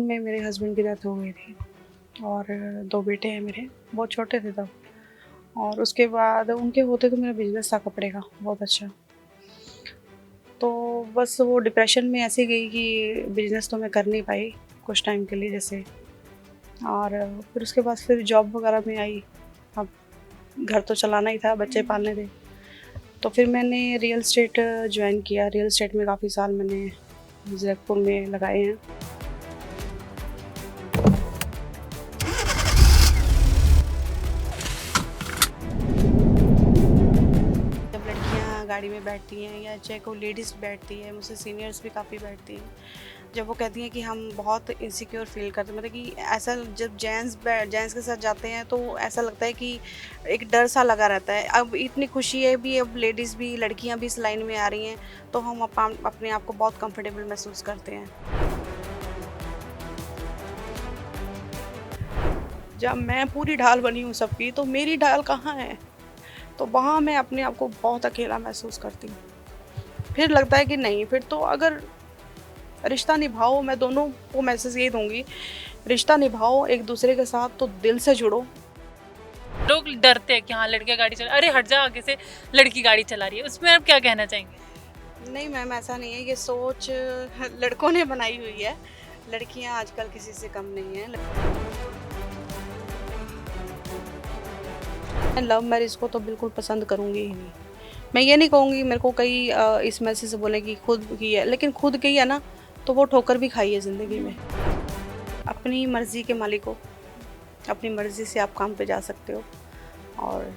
में मेरे हस्बैंड की डेथ हो गई थी और 2 बेटे हैं मेरे, बहुत छोटे थे तब। और उसके बाद उनके होते तो मेरा बिज़नेस था कपड़े का बहुत अच्छा। तो बस वो डिप्रेशन में ऐसे गई कि बिज़नेस तो मैं कर नहीं पाई कुछ टाइम के लिए जैसे। और फिर उसके बाद फिर जॉब वगैरह में आई। अब घर तो चलाना ही था, बच्चे पालने थे। तो फिर मैंने रियल एस्टेट जॉइन किया। रियल एस्टेट में काफ़ी साल मैंने ज़ीरकपुर में लगाए हैं। जब लड़कियां गाड़ी में बैठती हैं या चाहे कोई लेडीज़ बैठती है, मुझसे सीनियर्स भी काफ़ी बैठती हैं, जब वो कहती हैं कि हम बहुत इनसिक्योर फील करते हैं, मतलब कि ऐसा जब जेंट्स के साथ जाते हैं तो ऐसा लगता है कि एक डर सा लगा रहता है। अब इतनी खुशी है भी, अब लेडीज़ भी, लड़कियां भी इस लाइन में आ रही हैं, तो हम अपने आप को बहुत कंफर्टेबल महसूस करते हैं। जब मैं पूरी ढाल बनी हूँ सबकी, तो मेरी ढाल कहाँ है? तो वहाँ मैं अपने आप को बहुत अकेला महसूस करती हूँ। फिर लगता है कि नहीं, फिर तो अगर रिश्ता निभाओ, मैं दोनों को मैसेज ये दूँगी, रिश्ता निभाओ एक दूसरे के साथ तो दिल से जुड़ो। लोग डरते हैं कि हाँ लड़कियां गाड़ी चला, अरे हट जा आगे से, लड़की गाड़ी चला रही है, उसमें आप क्या कहना चाहेंगे? नहीं मैम, ऐसा नहीं है, ये सोच लड़कों ने बनाई हुई है। लड़कियाँ आजकल किसी से कम नहीं हैं। मैं लव मैरिज को तो बिल्कुल पसंद करूँगी ही नहीं। मैं ये नहीं कहूँगी, मेरे को कई इस मैसेज से बोले कि खुद की है, लेकिन खुद की है ना, तो वो ठोकर भी खाई है ज़िंदगी में। अपनी मर्ज़ी के मालिक हो, अपनी मर्ज़ी से आप काम पे जा सकते हो और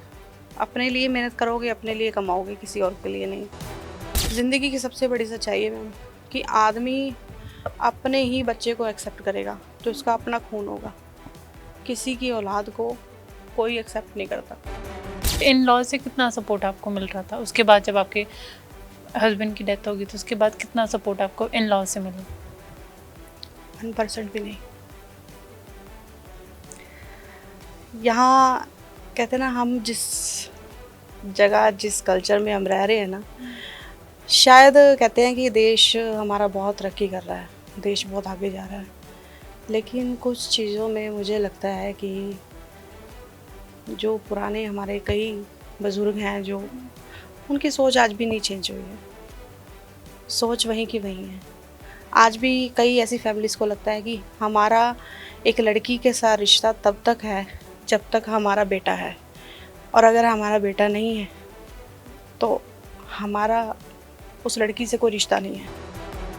अपने लिए मेहनत करोगे, अपने लिए कमाओगे, किसी और के लिए नहीं। ज़िंदगी की सबसे बड़ी सच्चाई है मैम कि आदमी अपने ही बच्चे को एक्सेप्ट करेगा जो उसका अपना खून होगा। किसी की औलाद को कोई एक्सेप्ट नहीं करता। इन लॉ से कितना सपोर्ट आपको मिल रहा था? उसके बाद जब आपके हस्बैंड की डेथ होगी तो उसके बाद कितना सपोर्ट आपको इन लॉ से मिला? 1% भी नहीं। यहाँ कहते ना, हम जिस जगह जिस कल्चर में हम रह रहे हैं ना, शायद कहते हैं कि देश हमारा बहुत तरक्की कर रहा है, देश बहुत आगे जा रहा है, लेकिन कुछ चीज़ों में मुझे लगता है कि जो पुराने हमारे कई बुज़ुर्ग हैं, जो उनकी सोच आज भी नहीं चेंज हुई है। सोच वहीं की वहीं है। आज भी कई ऐसी फैमिलीज़ को लगता है कि हमारा एक लड़की के साथ रिश्ता तब तक है जब तक हमारा बेटा है, और अगर हमारा बेटा नहीं है तो हमारा उस लड़की से कोई रिश्ता नहीं है।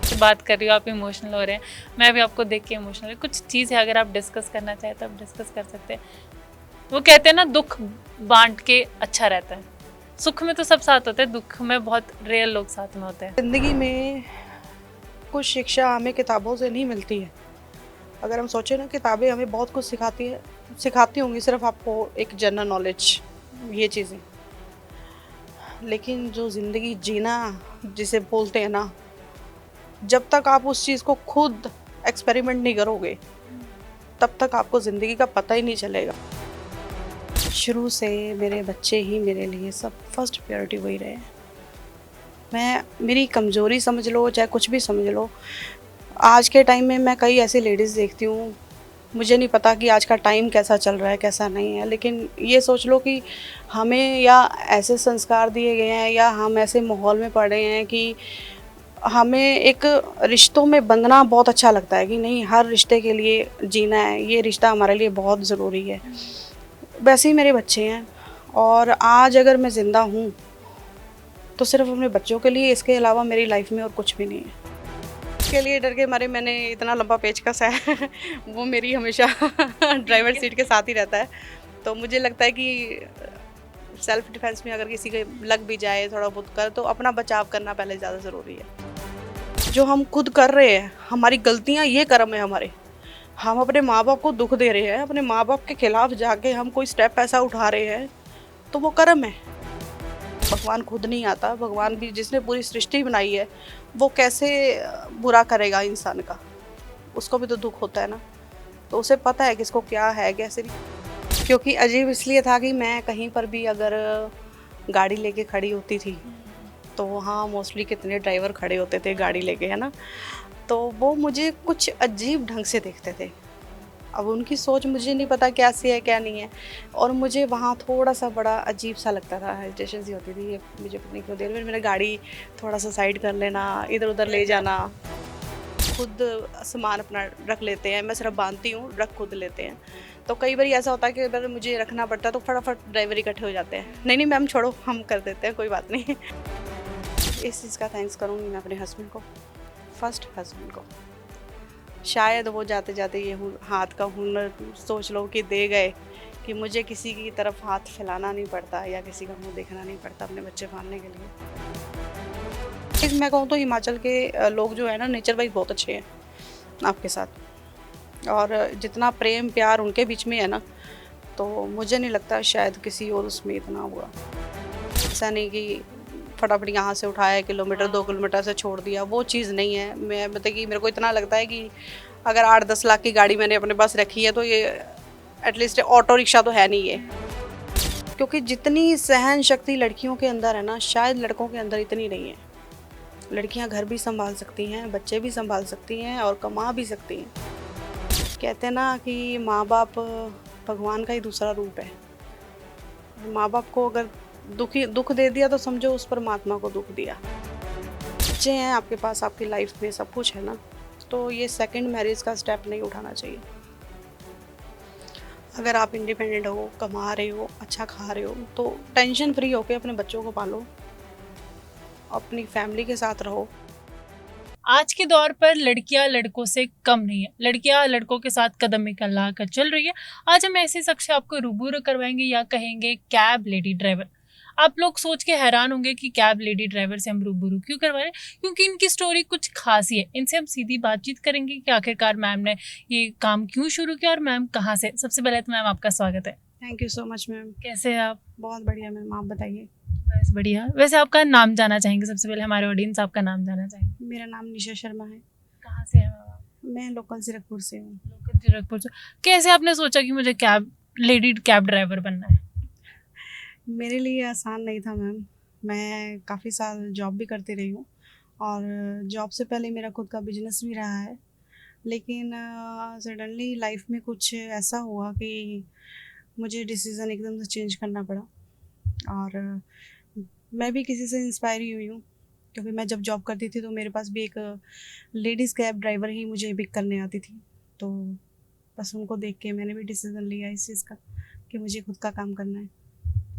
तो बात कर रही हो, आप इमोशनल हो रहे हैं, मैं भी आपको देख के इमोशनल हूँ। कुछ चीज़ है, अगर आप डिस्कस करना चाहें तो आप डिस्कस कर सकते हैं। वो कहते हैं ना, दुख बांट के अच्छा रहता है। सुख में तो सब साथ होते हैं, दुख में बहुत रेयर लोग साथ में होते हैं। ज़िंदगी में कुछ शिक्षा हमें किताबों से नहीं मिलती है। अगर हम सोचें ना, किताबें हमें बहुत कुछ सिखाती होंगी, सिर्फ आपको एक जनरल नॉलेज, ये चीज़ें। लेकिन जो ज़िंदगी जीना जिसे बोलते हैं ना, जब तक आप उस चीज़ को खुद एक्सपेरिमेंट नहीं करोगे, तब तक आपको ज़िंदगी का पता ही नहीं चलेगा। शुरू से मेरे बच्चे ही मेरे लिए सब फर्स्ट प्रायोरिटी वही रहे हैं। मेरी कमज़ोरी समझ लो, चाहे कुछ भी समझ लो, आज के टाइम में मैं कई ऐसी लेडीज़ देखती हूँ, मुझे नहीं पता कि आज का टाइम कैसा चल रहा है, कैसा नहीं है, लेकिन ये सोच लो कि हमें या ऐसे संस्कार दिए गए हैं या हम ऐसे माहौल में पड़े हैं कि हमें एक रिश्तों में बंधना बहुत अच्छा लगता है कि नहीं, हर रिश्ते के लिए जीना है, ये रिश्ता हमारे लिए बहुत ज़रूरी है। वैसे ही मेरे बच्चे हैं, और आज अगर मैं ज़िंदा हूँ तो सिर्फ अपने बच्चों के लिए, इसके अलावा मेरी लाइफ में और कुछ भी नहीं है। इसके लिए डर के मारे मैंने इतना लंबा पेचकस है वो मेरी हमेशा ड्राइवर सीट के साथ ही रहता है। तो मुझे लगता है कि सेल्फ डिफेंस में अगर किसी के लग भी जाए थोड़ा बहुत कर, तो अपना बचाव करना पहले ज़्यादा ज़रूरी है। जो हम खुद कर रहे हैं, हमारी गलतियाँ, ये कर्म है हमारे। हम अपने माँ बाप को दुख दे रहे हैं, अपने माँ बाप के खिलाफ जाके हम कोई स्टेप ऐसा उठा रहे हैं, तो वो कर्म है। भगवान खुद नहीं आता, भगवान भी, जिसने पूरी सृष्टि बनाई है, वो कैसे बुरा करेगा इंसान का, उसको भी तो दुख होता है ना। तो उसे पता है किसको क्या है, कैसे नहीं। क्योंकि अजीब इसलिए था कि मैं कहीं पर भी अगर गाड़ी लेके खड़ी होती थी, तो वहाँ मोस्टली कितने ड्राइवर खड़े होते थे गाड़ी लेके, है ना। तो वो मुझे कुछ अजीब ढंग से देखते थे। अब उनकी सोच मुझे नहीं पता कैसी है क्या नहीं है, और मुझे वहाँ थोड़ा सा बड़ा अजीब सा लगता था, हेजिटेशन सी होती थी, ये मुझे पता नहीं क्यों दे रहे हैं, मेरा गाड़ी थोड़ा सा साइड कर लेना, इधर उधर ले जाना। खुद सामान अपना रख लेते हैं, मैं सिर्फ बांधती हूँ, रख खुद लेते हैं। तो कई बार ऐसा होता है कि अगर मुझे रखना पड़ता है तो फटाफट ड्राइवर इकट्ठे हो जाते हैं, नहीं नहीं मैम छोड़ो हम कर देते हैं, कोई बात नहीं। इस चीज़ का थैंक्स करूँगी मैं अपने हस्बैंड को, फर्स्ट हस्बैंड को। शायद वो जाते जाते ये हाथ का हुनर सोच लो कि दे गए, कि मुझे किसी की तरफ हाथ फैलाना नहीं पड़ता या किसी का मुंह देखना नहीं पड़ता अपने बच्चे पालने के लिए। मैं कहूँ तो हिमाचल के लोग जो है ना, नेचर वाइज बहुत अच्छे हैं आपके साथ, और जितना प्रेम प्यार उनके बीच में है ना, तो मुझे नहीं लगता शायद किसी और उसमें इतना हुआ। ऐसा नहीं कि फटाफट यहाँ से उठाया, किलोमीटर 2 किलोमीटर से छोड़ दिया, वो चीज़ नहीं है। मैं मतलब कि मेरे को इतना लगता है कि अगर 8-10 लाख की गाड़ी मैंने अपने पास रखी है तो ये एटलीस्ट ऑटो रिक्शा तो है नहीं ये। क्योंकि जितनी सहन शक्ति लड़कियों के अंदर है ना, शायद लड़कों के अंदर इतनी नहीं है। लड़कियां घर भी संभाल सकती हैं, बच्चे भी संभाल सकती हैं और कमा भी सकती हैं। कहते हैं ना कि माँ बाप भगवान का ही दूसरा रूप है। माँ बाप को अगर दुख दे दिया तो समझो उस परमात्मा को दुख दिया। बच्चे हैं आपके पास, आपकी लाइफ में सब कुछ है ना, तो ये सेकंड मैरिज का स्टेप नहीं उठाना चाहिए। अगर आप इंडिपेंडेंट हो, कमा रहे हो, अच्छा खा रहे हो, तो टेंशन फ्री होके अपने बच्चों को पालो, अपनी फैमिली के साथ रहो। आज के दौर पर लड़कियां लड़कों से कम नहीं है, लड़कियां लड़कों के साथ कदम में कदम लाकर चल रही है। आज हम ऐसे शख्स से आपको रूबरू करवाएंगे या कहेंगे कैब लेडी ड्राइवर। आप लोग सोच के हैरान होंगे कि कैब लेडी ड्राइवर से हम रूबरू क्यों करवा रहे हैं, क्योंकि इनकी स्टोरी कुछ खास ही है। इनसे हम सीधी बातचीत करेंगे कि आखिरकार मैम ने ये काम क्यों शुरू किया और मैम कहाँ से। सबसे पहले तो मैम आपका स्वागत है। Thank you so much ma'am. कैसे हैं आप? बहुत बढ़िया मैम, आप बताइए। बस बढ़िया। वैसे आपका नाम जानना चाहेंगे, सबसे पहले हमारे ऑडियंस आपका नाम जानना चाहेंगे। मेरा नाम निशा शर्मा है। कहाँ से है मैम आप? मैं लोकल जीरकपुर से हूँ। लोकल जीरकपुर से। कैसे आपने सोचा कि मुझे लेडी कैब ड्राइवर बनना है? मेरे लिए आसान नहीं था मैम। मैं काफ़ी साल जॉब भी करती रही हूँ, और जॉब से पहले मेरा खुद का बिजनेस भी रहा है। लेकिन सडनली लाइफ में कुछ ऐसा हुआ कि मुझे डिसीज़न एकदम से चेंज करना पड़ा, और मैं भी किसी से इंस्पायर ही हुई हूँ। क्योंकि मैं जब जॉब करती थी तो मेरे पास भी एक लेडीज़ कैब ड्राइवर ही मुझे पिक करने आती थी, तो बस उनको देख के मैंने भी डिसीज़न लिया इस चीज़ का कि मुझे खुद का काम करना है।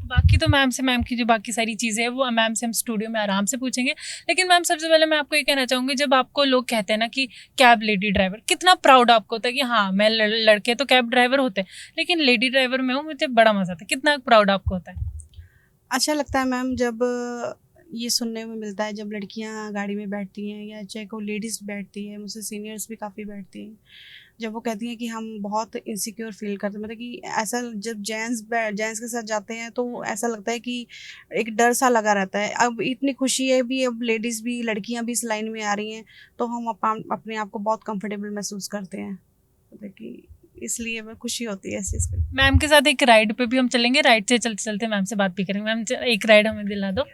बाकी तो मैम की जो बाकी सारी चीज़ें हैं वो मैम से हम स्टूडियो में आराम से पूछेंगे। लेकिन मैम सबसे पहले मैं आपको ये कहना चाहूँगी, जब आपको लोग कहते हैं ना कि कैब लेडी ड्राइवर, कितना प्राउड आपको होता है कि हाँ मैं लड़के तो कैब ड्राइवर होते हैं लेकिन लेडी ड्राइवर में हूँ, मुझे बड़ा मज़ा आता है। कितना प्राउड आपको होता है? अच्छा लगता है मैम जब ये सुनने में मिलता है, जब लड़कियां गाड़ी में बैठती हैं या चाहे कोई लेडीज़ बैठती है, मुझसे सीनियर्स भी काफ़ी बैठती हैं, जब वो कहती हैं कि हम बहुत इनसिक्योर फील करते हैं। मतलब कि ऐसा जब जेंट्स के साथ जाते हैं तो ऐसा लगता है कि एक डर सा लगा रहता है। अब इतनी खुशी है भी, अब लेडीज़ भी, लड़कियां भी इस लाइन में आ रही हैं, तो हम अपने आप को बहुत कंफर्टेबल महसूस करते हैं। मतलब कि इसलिए मैं खुशी होती है इस चीज़ की। मैम के साथ एक राइड पे भी हम चलेंगे, राइड से चलते चलते मैम से बात भी करेंगे। मैम एक राइड हमें दिला दो।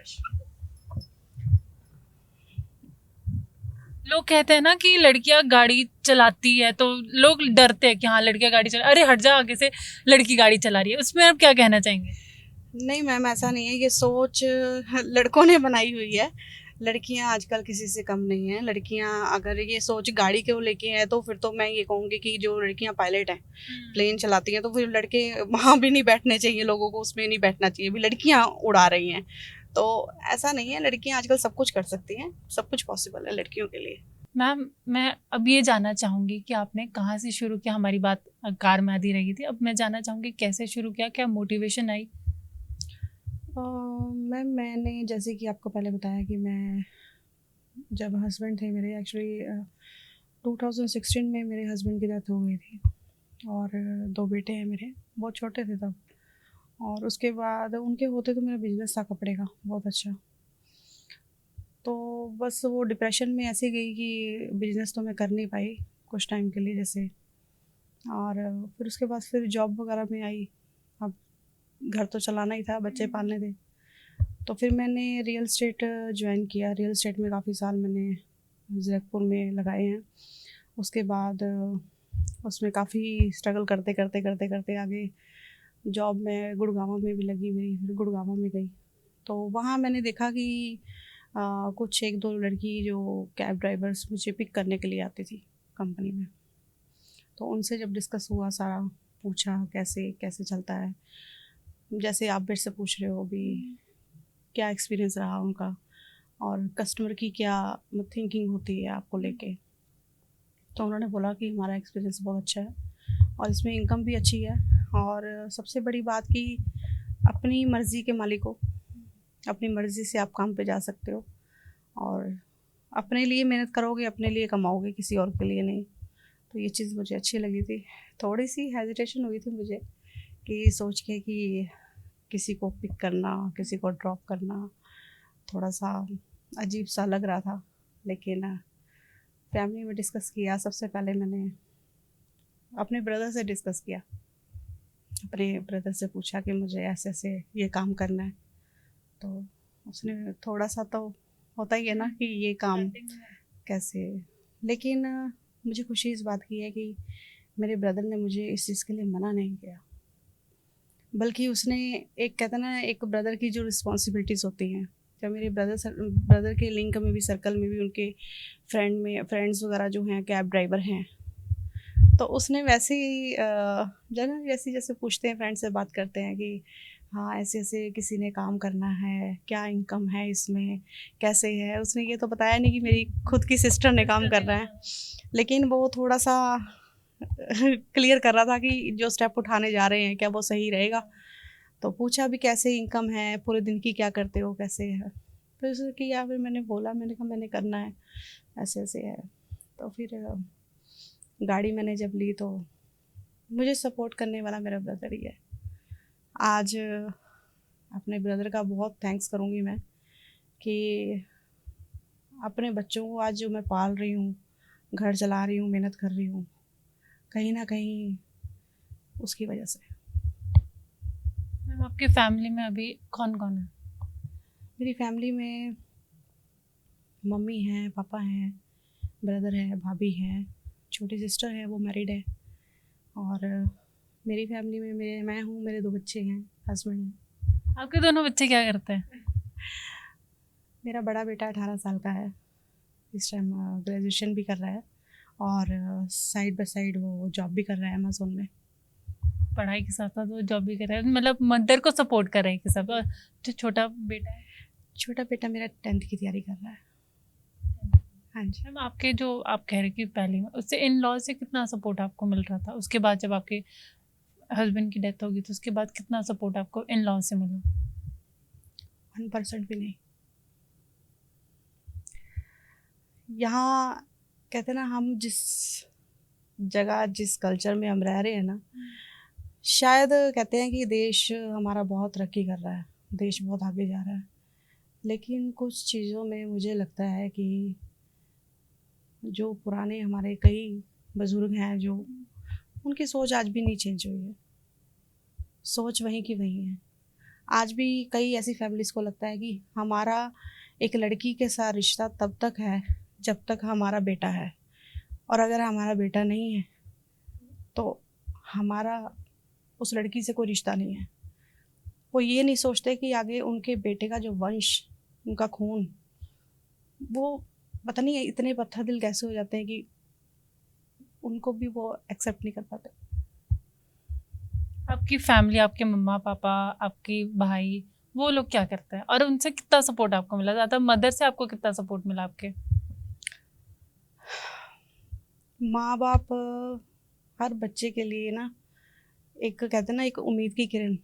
लोग कहते हैं ना कि लड़कियां गाड़ी चलाती है तो लोग डरते हैं कि हाँ लड़कियां गाड़ी चला, अरे हट जा आगे से, लड़की गाड़ी चला रही है। उसमें आप क्या कहना चाहेंगे? नहीं मैम, ऐसा नहीं है, ये सोच लड़कों ने बनाई हुई है। लड़कियां आजकल किसी से कम नहीं है। लड़कियां अगर ये सोच गाड़ी को लेके है तो फिर तो मैं ये कहूँगी कि जो लड़कियां पायलट हैं, प्लेन चलाती हैं, तो फिर लड़के वहाँ भी नहीं बैठने चाहिए, लोगों को उसमें नहीं बैठना चाहिए। भी लड़कियां उड़ा रही हैं, तो ऐसा नहीं है। लड़कियां आजकल सब कुछ कर सकती हैं, सब कुछ पॉसिबल है लड़कियों के लिए। मैम मैं अब ये जानना चाहूँगी कि आपने कहाँ से शुरू किया। हमारी बात कार में आधी रही थी, अब मैं जानना चाहूँगी कैसे शुरू किया, क्या मोटिवेशन आई? मैम मैंने जैसे कि आपको पहले बताया कि मैं जब हस्बैंड थे मेरे, एक्चुअली 2016 में मेरे हस्बैंड की डेथ हो गई थी, और 2 बेटे हैं मेरे, बहुत छोटे थे तब। और उसके बाद उनके होते तो मेरा बिजनेस था कपड़े का बहुत अच्छा। तो बस वो डिप्रेशन में ऐसे गई कि बिजनेस तो मैं कर नहीं पाई कुछ टाइम के लिए जैसे। और फिर उसके बाद फिर जॉब वगैरह में आई। अब घर तो चलाना ही था, बच्चे पालने थे, तो फिर मैंने रियल एस्टेट ज्वाइन किया। रियल एस्टेट में काफ़ी साल मैंने ज़ीरकपुर में लगाए हैं। उसके बाद उसमें काफ़ी स्ट्रगल करते करते करते करते आगे जॉब में गुड़गांव में भी लगी मेरी, फिर गुड़गांव में गई। तो वहाँ मैंने देखा कि कुछ 1-2 लड़की जो कैब ड्राइवर्स मुझे पिक करने के लिए आती थी कंपनी में, तो उनसे जब डिस्कस हुआ सारा, पूछा कैसे कैसे चलता है, जैसे आप मेरे से पूछ रहे हो अभी, क्या एक्सपीरियंस रहा उनका और कस्टमर की क्या थिंकिंग होती है आपको लेके। तो उन्होंने बोला कि हमारा एक्सपीरियंस बहुत अच्छा है और इसमें इनकम भी अच्छी है, और सबसे बड़ी बात कि अपनी मर्ज़ी के मालिक हो, अपनी मर्ज़ी से आप काम पे जा सकते हो और अपने लिए मेहनत करोगे, अपने लिए कमाओगे, किसी और के लिए नहीं। तो ये चीज़ मुझे अच्छी लगी थी। थोड़ी सी हेजिटेशन हुई थी मुझे कि सोच के कि किसी को पिक करना, किसी को ड्रॉप करना थोड़ा सा अजीब सा लग रहा था, लेकिन फैमिली में डिस्कस किया। सबसे पहले मैंने अपने ब्रदर से डिस्कस किया, अपने ब्रदर से पूछा कि मुझे ऐसे ऐसे ये काम करना है। तो उसने थोड़ा सा, तो होता ही है ना कि ये काम कैसे, लेकिन मुझे खुशी इस बात की है कि मेरे ब्रदर ने मुझे इस चीज़ के लिए मना नहीं किया, बल्कि उसने एक, कहते हैं ना, एक ब्रदर की जो रिस्पॉन्सिबिलिटीज़ होती हैं, जब मेरे ब्रदर के लिंक में भी, सर्कल में भी उनके फ्रेंड्स वगैरह जो हैं कैब ड्राइवर हैं, तो उसने वैसे ही जनरल जैसे पूछते हैं, फ्रेंड से बात करते हैं कि हाँ ऐसे ऐसे किसी ने काम करना है, क्या इनकम है इसमें, कैसे है। उसने ये तो बताया नहीं कि मेरी खुद की सिस्टर ने काम करना है, लेकिन वो थोड़ा सा क्लियर कर रहा था कि जो स्टेप उठाने जा रहे हैं क्या वो सही रहेगा। तो पूछा भी कैसे इनकम है, पूरे दिन की क्या करते हो, कैसे है। फिर उसने किया, फिर मैंने कहा मैंने करना है, ऐसे ऐसे है। तो फिर गाड़ी मैंने जब ली तो मुझे सपोर्ट करने वाला मेरा ब्रदर ही है। आज अपने ब्रदर का बहुत थैंक्स करूँगी मैं कि अपने बच्चों को आज जो मैं पाल रही हूँ, घर चला रही हूँ, मेहनत कर रही हूँ, कहीं ना कहीं उसकी वजह से। मैम आपकी फैमिली में अभी कौन कौन है? मेरी फैमिली में मम्मी हैं, पापा हैं, ब्रदर है, भाभी है, छोटी सिस्टर है, वो मैरिड है, और मेरी फैमिली में मैं हूँ, मेरे 2 बच्चे हैं, हस्बैंड हैं। आपके दोनों बच्चे क्या करते हैं? मेरा बड़ा बेटा 18 साल का है, इस टाइम ग्रेजुएशन भी कर रहा है, और साइड बाय साइड वो जॉब भी कर रहा है अमेज़ोन में। पढ़ाई के साथ साथ वो जॉब भी कर रहा है, मतलब मदर को सपोर्ट कर रहे हैं कि सब। और जो छोटा बेटा है? छोटा बेटा मेरा 10th की तैयारी कर रहा है। हाँ जी। मैम आपके जो आप कह रहे कि पहले में उससे इन लॉ से कितना सपोर्ट आपको मिल रहा था? उसके बाद जब आपके हस्बैंड की डेथ होगी तो उसके बाद कितना सपोर्ट आपको इन लॉ से मिला? 1% भी नहीं। यहाँ कहते ना, हम जिस जगह, जिस कल्चर में हम रह रहे हैं ना, शायद कहते हैं कि देश हमारा बहुत तरक्की कर रहा है, देश बहुत आगे जा रहा है, लेकिन कुछ चीज़ों में मुझे लगता है कि जो पुराने हमारे कई बुजुर्ग हैं, जो उनकी सोच आज भी नहीं चेंज हुई है, सोच वहीं की वहीं है। आज भी कई ऐसी फैमिलीज़ को लगता है कि हमारा एक लड़की के साथ रिश्ता तब तक है जब तक हमारा बेटा है, और अगर हमारा बेटा नहीं है तो हमारा उस लड़की से कोई रिश्ता नहीं है। वो ये नहीं सोचते कि आगे उनके बेटे का जो वंश, उनका खून, वो पता नहीं इतने पत्थर दिल कैसे हो जाते हैं कि उनको भी वो एक्सेप्ट नहीं कर पाते। आपकी फैमिली, आपके मम्मा पापा, आपके भाई, वो लोग क्या करते हैं और उनसे कितना सपोर्ट आपको मिला? ज़्यादा मदर से आपको कितना सपोर्ट मिला आपके? माँ बाप हर बच्चे के लिए ना, एक कहते हैं ना, एक उम्मीद की किरण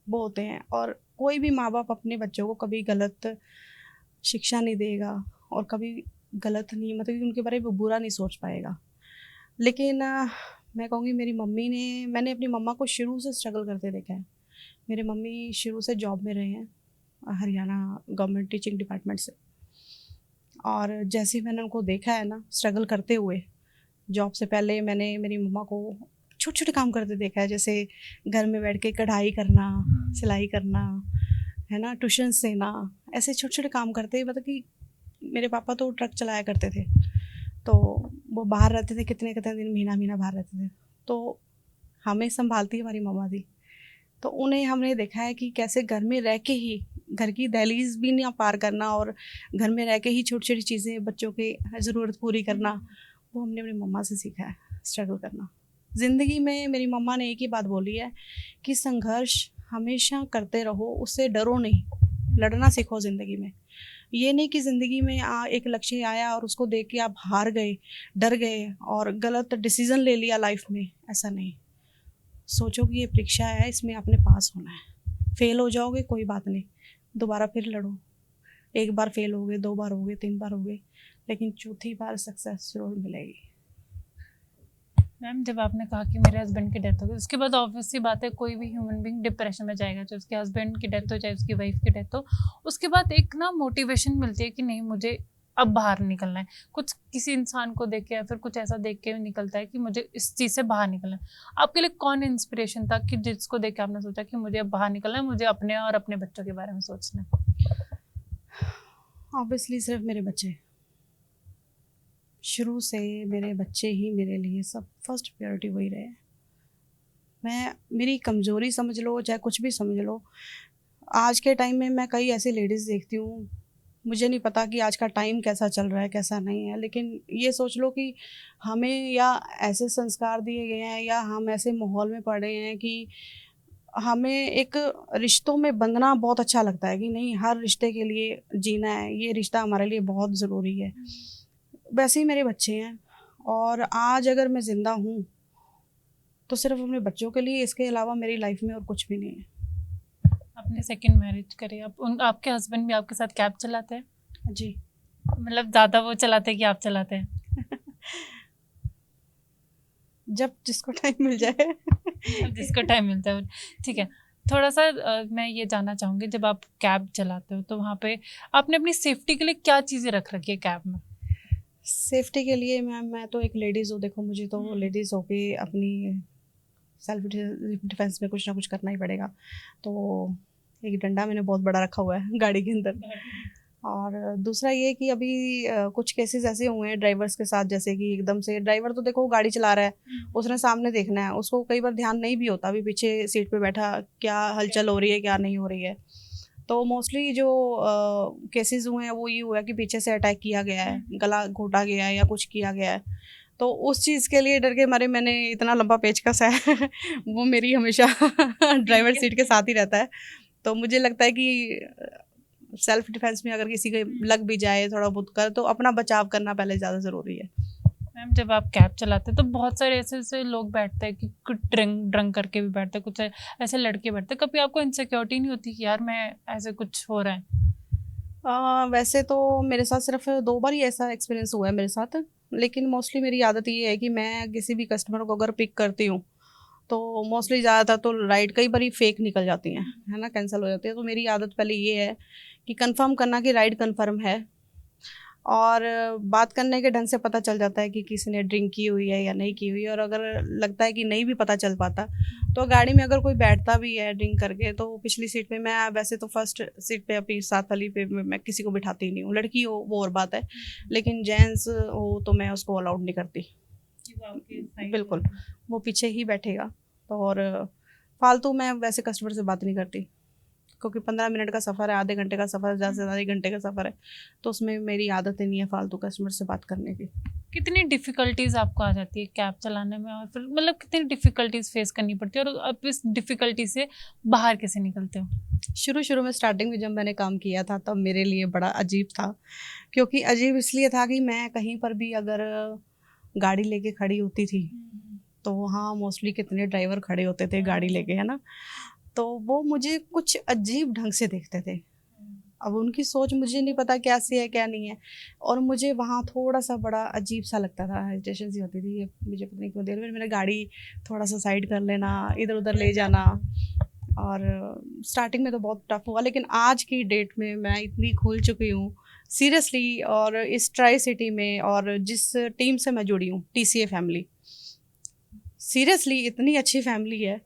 वो होते हैं, और कोई भी माँ बाप अपने बच्चों को कभी गलत शिक्षा नहीं देगा और कभी गलत नहीं, मतलब कि उनके बारे में बुरा नहीं सोच पाएगा। लेकिन मैं कहूँगी मैंने अपनी मम्मा को शुरू से स्ट्रगल करते देखा है। मेरे मम्मी शुरू से जॉब में रहे हैं, हरियाणा गवर्नमेंट टीचिंग डिपार्टमेंट से, और जैसे ही मैंने उनको देखा है ना स्ट्रगल करते हुए, जॉब से पहले मैंने मेरी मम्मा को छोटे छोटे काम करते देखा है, जैसे घर में बैठ के कढ़ाई करना, सिलाई करना, है ना, ट्यूशन देना, ऐसे छोटे छोटे काम करते, मतलब कि मेरे पापा तो ट्रक चलाया करते थे, तो वो बाहर रहते थे, कितने कितने दिन, महीना महीना बाहर रहते थे। तो हमें संभालती हमारी मम्मा थी। तो उन्हें हमने देखा है कि कैसे घर में रह के ही, घर की दहलीज भी ना पार करना और घर में रह के ही छोटी छोटी चीज़ें, बच्चों की ज़रूरत पूरी करना, वो हमने अपनी मम्मा से सीखा है, स्ट्रगल करना। ज़िंदगी में मेरी मम्मा ने एक ही बात बोली है कि संघर्ष हमेशा करते रहो, उससे डरो नहीं, लड़ना सीखो ज़िंदगी में। ये नहीं कि ज़िंदगी में एक लक्ष्य आया और उसको देख के आप हार गए, डर गए और गलत डिसीज़न ले लिया लाइफ में, ऐसा नहीं। सोचो कि ये परीक्षा है, इसमें आपने पास होना है। फेल हो जाओगे कोई बात नहीं, दोबारा फिर लड़ो। एक बार फेल हो गए, 2 बार हो गए, 3 बार हो गए, लेकिन चौथी बार सक्सेस जरूर मिलेगी। मैम, जब आपने कहा कि मेरे हस्बैंड की डेथ हो गई, उसके बाद ऑब्वियस सी बात है कोई भी ह्यूमन बीइंग डिप्रेशन में जाएगा, चाहे उसके हस्बैंड की डेथ हो चाहे उसकी वाइफ की डेथ हो। उसके बाद एक ना मोटिवेशन मिलती है कि नहीं, मुझे अब बाहर निकलना है। कुछ किसी इंसान को देख के या फिर कुछ ऐसा देख के निकलता है कि मुझे इस चीज़ से बाहर निकलना है। आपके लिए कौन इंस्पिरेशन था कि जिसको देख के आपने सोचा कि मुझे अब बाहर निकलना है, मुझे अपने और अपने बच्चों के बारे में सोचना है? ऑब्वियसली सिर्फ मेरे बच्चे। शुरू से मेरे बच्चे ही मेरे लिए सब फर्स्ट प्रायोरिटी वही रहे। मेरी कमज़ोरी समझ लो चाहे कुछ भी समझ लो, आज के टाइम में मैं कई ऐसी लेडीज़ देखती हूँ, मुझे नहीं पता कि आज का टाइम कैसा चल रहा है कैसा नहीं है, लेकिन ये सोच लो कि हमें या ऐसे संस्कार दिए गए हैं या हम ऐसे माहौल में पड़े हैं कि हमें एक रिश्तों में बंधना बहुत अच्छा लगता है कि नहीं, हर रिश्ते के लिए जीना है, ये रिश्ता हमारे लिए बहुत ज़रूरी है। वैसे ही मेरे बच्चे हैं और आज अगर मैं ज़िंदा हूँ तो सिर्फ अपने बच्चों के लिए, इसके अलावा मेरी लाइफ में और कुछ भी नहीं है। आपने सेकंड मैरिज करी, आपके हस्बैंड भी आपके साथ कैब चलाते हैं? जी। मतलब ज़्यादा वो चलाते हैं कि आप चलाते हैं? जब जिसको टाइम मिल जाए। जिसको टाइम मिलता है। ठीक है, थोड़ा सा मैं ये जानना चाहूँगी, जब आप कैब चलाते हो तो वहाँ पे आपने अपनी सेफ्टी के लिए क्या चीज़ें रख रखी है कैब में? सेफ्टी के लिए मैम, मैं तो एक लेडीज़ हूँ, देखो मुझे तो लेडीज़ होके अपनी सेल्फ डिफेंस में कुछ ना कुछ करना ही पड़ेगा। तो एक डंडा मैंने बहुत बड़ा रखा हुआ है गाड़ी के अंदर। और दूसरा ये कि अभी कुछ केसेस ऐसे हुए हैं ड्राइवर्स के साथ, जैसे कि एकदम से ड्राइवर तो देखो गाड़ी चला रहा है, उसने सामने देखना है, उसको कई बार ध्यान नहीं भी होता अभी पीछे सीट पे बैठा क्या हलचल हो रही है क्या नहीं हो रही है। तो मोस्टली जो केसेस हुए हैं वो ये हुआ है कि पीछे से अटैक किया गया है, गला घोटा गया है या कुछ किया गया है। तो उस चीज़ के लिए डर के मारे मैंने इतना लंबा पेचकस है वो मेरी हमेशा ड्राइवर सीट के साथ ही रहता है। तो मुझे लगता है कि सेल्फ डिफेंस में अगर किसी के लग भी जाए थोड़ा बहुत कर, तो अपना बचाव करना पहले ज़्यादा ज़रूरी है। मैम, जब आप कैब चलाते हैं तो बहुत सारे ऐसे ऐसे लोग बैठते हैं कि कुछ ड्रंक करके भी बैठते हैं, कुछ ऐसे लड़के बैठते हैं। कभी आपको इनसिक्योरिटी नहीं होती कि यार मैं ऐसे कुछ हो रहा है? वैसे तो मेरे साथ सिर्फ 2 बार ही ऐसा एक्सपीरियंस हुआ है मेरे साथ, लेकिन मोस्टली मेरी आदत ये है कि मैं किसी भी कस्टमर को अगर पिक करती हूँ तो मोस्टली ज़्यादातर तो राइड कई बार फेक निकल जाती हैं, है ना, कैंसिल हो जाती है। तो मेरी आदत पहले ये है कि कंफर्म करना कि राइड कंफर्म है, और बात करने के ढंग से पता चल जाता है कि किसी ने ड्रिंक की हुई है या नहीं की हुई है। और अगर लगता है कि नहीं भी पता चल पाता तो गाड़ी में अगर कोई बैठता भी है ड्रिंक करके तो पिछली सीट पे, मैं वैसे तो फर्स्ट सीट पे अपनी साथ वाली पे मैं किसी को बिठाती ही नहीं हूँ। लड़की हो वो और बात है, लेकिन जेंट्स हो तो मैं उसको अलाउड नहीं करती। बिल्कुल, वो पीछे ही बैठेगा। तो और फालतू मैं वैसे कस्टमर से बात नहीं करती, क्योंकि 15 मिनट का सफ़र है, आधे घंटे का सफ़र है, ज़्यादा से ज़्यादा 1 घंटे का सफ़र है, तो उसमें मेरी आदत ही नहीं है फालतू कस्टमर से बात करने की। कितनी डिफ़िकल्टीज़ आपको आ जाती है कैब चलाने में, और फिर मतलब कितनी डिफ़िकल्टीज़ फेस करनी पड़ती है, और आप इस डिफ़िकल्टी से बाहर कैसे निकलते हो? शुरू में स्टार्टिंग में जब मैंने काम किया था तब मेरे लिए बड़ा अजीब था, क्योंकि अजीब इसलिए था कि मैं कहीं पर भी अगर गाड़ी लेके खड़ी होती थी तो वहाँ मोस्टली कितने ड्राइवर खड़े होते थे गाड़ी लेके, है ना, तो वो मुझे कुछ अजीब ढंग से देखते थे। अब उनकी सोच मुझे नहीं पता कैसी है क्या नहीं है, और मुझे वहाँ थोड़ा सा बड़ा अजीब सा लगता था, हेजिटेशन सी होती थी, ये मुझे पता नहीं क्यों देर में मैंने गाड़ी थोड़ा सा साइड कर लेना, इधर उधर ले जाना। और स्टार्टिंग में तो बहुत टफ हुआ, लेकिन आज की डेट में मैं इतनी खुल चुकी हूँ सीरियसली। और इस ट्राई सिटी में और जिस टीम से मैं जुड़ी हूँ, TCA फैमिली, सीरियसली इतनी अच्छी फैमिली है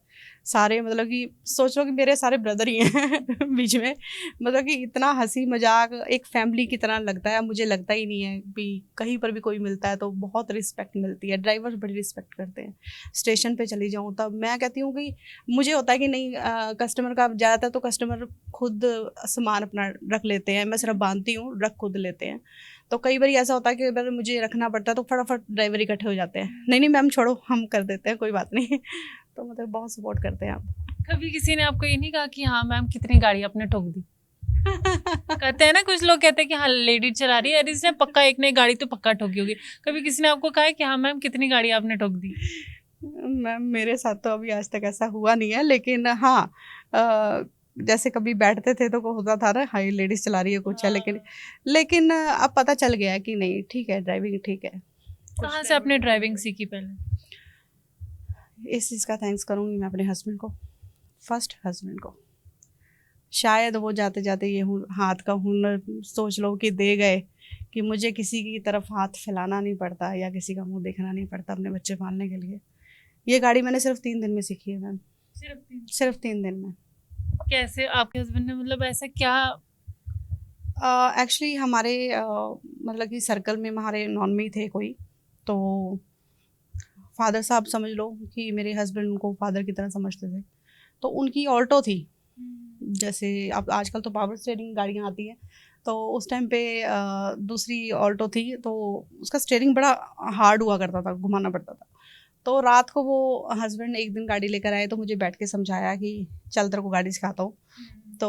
सारे मतलब कि सोच लो कि मेरे सारे ब्रदर ही हैं बीच में। मतलब कि इतना हंसी मजाक एक फैमिली की तरह लगता है, मुझे लगता ही नहीं है भी कहीं पर भी कोई मिलता है तो बहुत रिस्पेक्ट मिलती है, ड्राइवर बड़ी रिस्पेक्ट करते हैं। स्टेशन पे चली जाऊँ तब मैं कहती हूँ कि मुझे होता है कि नहीं, कस्टमर का ज़्यादातर तो कस्टमर खुद सामान अपना रख लेते हैं, मैं सिर्फ बांधती हूँ, रख खुद लेते हैं। तो कई बार ऐसा होता है कि अगर मुझे रखना पड़ता है तो फटाफट ड्राइवर इकट्ठे हो जाते हैं, नहीं नहीं मैम छोड़ो हम कर देते हैं कोई बात नहीं तो मतलब बहुत सपोर्ट करते हैं आप। कभी किसी ने आपको ये नहीं कहा कि हाँ मैम कितनी गाड़ी आपने ठोक दी? कहते हैं ना, कुछ लोग कहते हैं कि हाँ लेडी चला रही है, अरे इसने पक्का एक नई गाड़ी तो पक्का ठोकी होगी। कभी किसी ने आपको कहा है कि हाँ मैम कितनी गाड़ी आपने ठोक दी? मैम मेरे साथ तो अभी आज तक ऐसा हुआ नहीं है, लेकिन हाँ जैसे कभी बैठते थे तो होता था ना, हाँ ये लेडीज चला रही है कुछ है, लेकिन अब पता चल गया है कि नहीं ठीक है, ड्राइविंग ठीक है। कहाँ से आपने ड्राइविंग सीखी पहले? इस चीज़ का थैंक्स करूँगी मैं अपने हस्बैंड को, फर्स्ट हस्बैंड को। शायद वो जाते जाते ये हाथ का हुनर सोच लो कि दे गए कि मुझे किसी की तरफ हाथ फैलाना नहीं पड़ता या किसी का मुंह देखना नहीं पड़ता अपने बच्चे पालने के लिए। ये गाड़ी मैंने सिर्फ 3 दिन में सीखी है मैम, सिर्फ 3 दिन में। कैसे आपके हस्बैंड ने, मतलब ऐसा क्या? एक्चुअली हमारे मतलब कि सर्कल में हमारे नॉन में ही थे कोई, तो फादर साहब समझ लो कि मेरे हस्बैंड उनको फादर की तरह समझते थे, तो उनकी ऑल्टो थी। जैसे अब आजकल तो पावर स्टीयरिंग गाड़ियाँ आती हैं, तो उस टाइम पे दूसरी ऑल्टो थी, तो उसका स्टीयरिंग बड़ा हार्ड हुआ करता था, घुमाना पड़ता था। तो रात को वो हस्बैंड एक दिन गाड़ी लेकर आए तो मुझे बैठ के समझाया कि चल तेरे को गाड़ी सिखाता हूँ। तो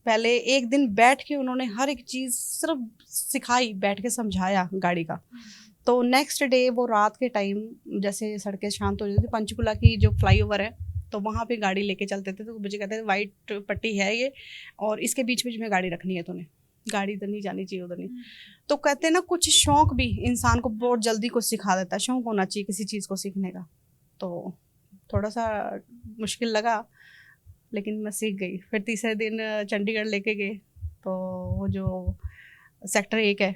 पहले एक दिन बैठ के उन्होंने हर एक चीज़ सिर्फ सिखाई, बैठ के समझाया गाड़ी का। तो नेक्स्ट डे वो रात के टाइम जैसे सड़कें शांत हो जाती थी, पंचकुला की जो फ्लाईओवर है तो वहाँ पे गाड़ी लेके चलते थे, तो मुझे कहते थे वाइट पट्टी है ये और इसके बीच बीच में गाड़ी रखनी है तूने, गाड़ी इधर नहीं जानी चाहिए उधर नहीं। तो कहते हैं ना कुछ शौक भी इंसान को बहुत जल्दी कुछ सिखा देता है, शौक होना चाहिए किसी चीज़ को सीखने का। तो थोड़ा सा मुश्किल लगा लेकिन मैं सीख गई। फिर तीसरे दिन चंडीगढ़ लेके गए, तो वो जो सेक्टर 1 है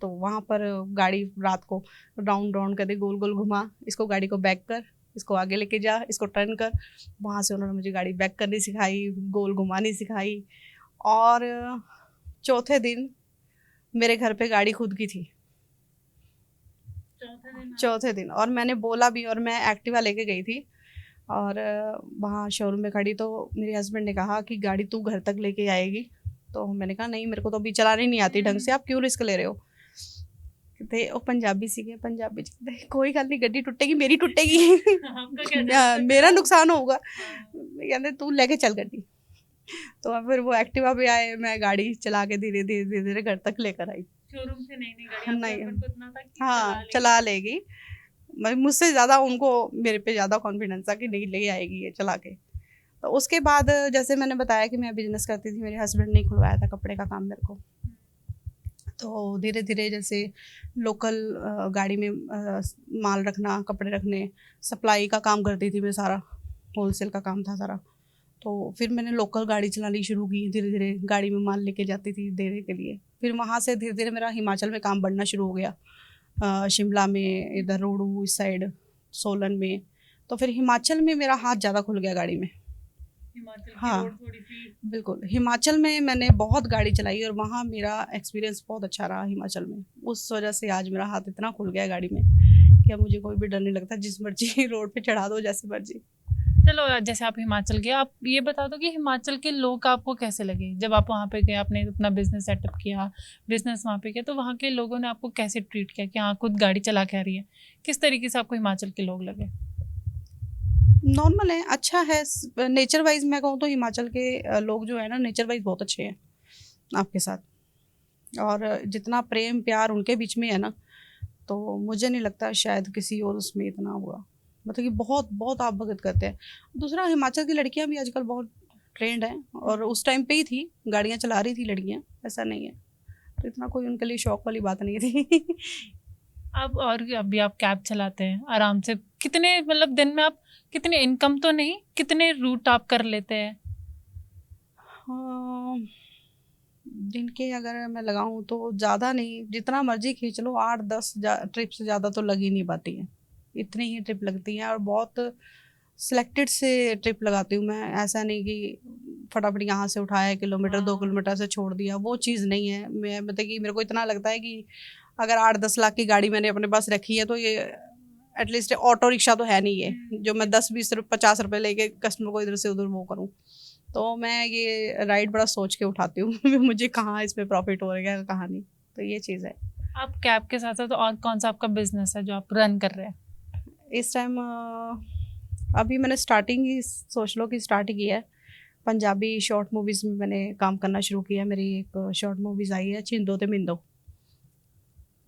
तो वहाँ पर गाड़ी रात को राउंड राउंड कर दे, गोल गोल घुमा, इसको गाड़ी को बैक कर, इसको आगे लेके जा, इसको टर्न कर। वहाँ से उन्होंने मुझे गाड़ी बैक करनी सिखाई, गोल घुमानी सिखाई। और चौथे दिन मेरे घर पे गाड़ी खुद की थी, चौथे दिन। और मैंने बोला भी, और मैं एक्टिवा लेके गई थी और वहाँ शोरूम में खड़ी, तो मेरे हस्बैंड ने कहा कि गाड़ी तू घर तक लेके आएगी। तो मैंने कहा नहीं मेरे को तो अभी चलानी नहीं आती ढंग से, आप क्यों रिस्क ले रहे हो। कहते वो पंजाबी सीखे, पंजाबी कोई गल नहीं, गड्डी टुटेगी मेरी टुटेगी मेरा नुकसान होगा, कहते तू लेके चल गड्डी। तो फिर वो एक्टिवा पे आए, मैं गाड़ी चला के धीरे धीरे धीरे धीरे घर तक लेकर आई। शोरूम से नई गाड़ी नहीं, आपको इतना था कि हाँ चला लेगी, मुझसे ज़्यादा उनको मेरे पे ज़्यादा कॉन्फिडेंस था कि नहीं ले आएगी ये चला के। तो उसके बाद जैसे मैंने बताया कि मैं बिजनेस करती थी, मेरे हस्बैंड ने खुलवाया था कपड़े का काम मेरे को। तो धीरे धीरे जैसे लोकल गाड़ी में माल रखना, कपड़े रखने, सप्लाई का काम करती थी मैं, सारा होलसेल का काम था सारा। तो फिर मैंने लोकल गाड़ी चलानी शुरू की, धीरे धीरे गाड़ी में माल लेके जाती थी देने के लिए। फिर वहाँ से धीरे धीरे मेरा हिमाचल में काम बढ़ना शुरू हो गया, शिमला में, इधर रोडू इस साइड, सोलन में। तो फिर हिमाचल में मेरा हाथ ज़्यादा खुल गया गाड़ी में। हाँ बिल्कुल, हिमाचल में मैंने बहुत गाड़ी चलाई और वहाँ मेरा एक्सपीरियंस बहुत अच्छा रहा हिमाचल में। उस वजह से आज मेरा हाथ इतना खुल गया गाड़ी में कि अब मुझे कोई भी डर नहीं लगता, जिस मर्जी रोड पे चढ़ा दो, जैसे मर्जी। चलो जैसे आप हिमाचल गए, आप ये बता दो कि हिमाचल के लोग आपको कैसे लगे जब आप वहाँ पे गए, आपने अपना बिजनेस सेटअप किया, बिजनेस वहाँ पे किया, तो वहाँ के लोगों ने आपको कैसे ट्रीट किया कि हाँ खुद गाड़ी चला के आ रही है? किस तरीके से आपको हिमाचल के लोग लगे? नॉर्मल है, अच्छा है। नेचर वाइज मैं कहूँ तो हिमाचल के लोग जो है ना, नेचर वाइज बहुत अच्छे हैं आपके साथ, और जितना प्रेम प्यार उनके बीच में है ना, तो मुझे नहीं लगता शायद किसी और उसमें इतना हुआ। मतलब कि बहुत बहुत आप भगत करते हैं। दूसरा, हिमाचल की लड़कियां भी आजकल बहुत ट्रेंड हैं, और उस टाइम पे ही थी, गाड़ियां चला रही थी लड़कियां, ऐसा नहीं है। तो इतना कोई उनके लिए शौक वाली बात नहीं थी अब और अभी आप कैब चलाते हैं आराम से, कितने मतलब दिन में आप कितने, इनकम तो नहीं, कितने रूट आप कर लेते हैं? हाँ, दिन के अगर मैं लगाऊं तो ज़्यादा नहीं, जितना मर्जी खींच लो, 8-10 ट्रिप से ज़्यादा तो लग ही नहीं पाती है। इतनी ही ट्रिप लगती हैं, और बहुत सिलेक्टेड से ट्रिप लगाती हूँ मैं, ऐसा नहीं कि फटाफट यहाँ से उठाया किलोमीटर 2 किलोमीटर से छोड़ दिया, वो चीज़ नहीं है। मैं मतलब कि मेरे को इतना लगता है कि अगर 8-10 लाख की गाड़ी मैंने अपने पास रखी है तो ये एटलीस्ट ऑटो रिक्शा तो है नहीं है जो मैं 10-20-50 रुपए लेके कस्टमर को इधर से उधर वो करूँ। तो मैं ये राइड बड़ा सोच के उठाती हूँ मुझे कहाँ इसमें प्रॉफिट हो रहा है कहाँ नहीं, तो ये चीज़ है। आप कैब के साथ साथ और कौन सा आपका बिजनेस है जो आप रन कर रहे हैं? इस टाइम अभी मैंने स्टार्टिंग ही सोच लो कि स्टार्ट ही किया है। पंजाबी शॉर्ट मूवीज़ में मैंने काम करना शुरू किया। मेरी एक शॉर्ट मूवीज़ आई है छिंदो ते मिंदो,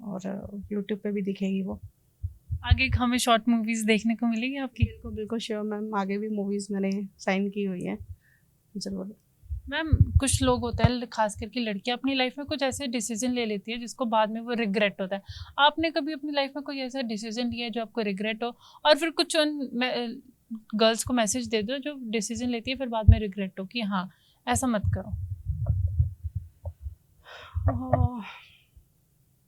और यूट्यूब पे भी दिखेगी वो। आगे हमें शॉर्ट मूवीज देखने को मिलेगी आपकी? बिल्कुल बिल्कुल श्योर मैम, आगे भी मूवीज़ मैंने साइन की हुई है ज़रूर। मैम कुछ लोग होते हैं, खास करके लड़कियां अपनी लाइफ में कुछ ऐसे डिसीजन ले लेती है जिसको बाद में वो रिग्रेट होता है। आपने कभी अपनी लाइफ में कोई ऐसा डिसीजन लिया है जो आपको रिग्रेट हो, और फिर कुछ उन गर्ल्स को मैसेज दे दो जो डिसीजन लेती है फिर बाद में रिग्रेट हो कि हाँ ऐसा मत करो?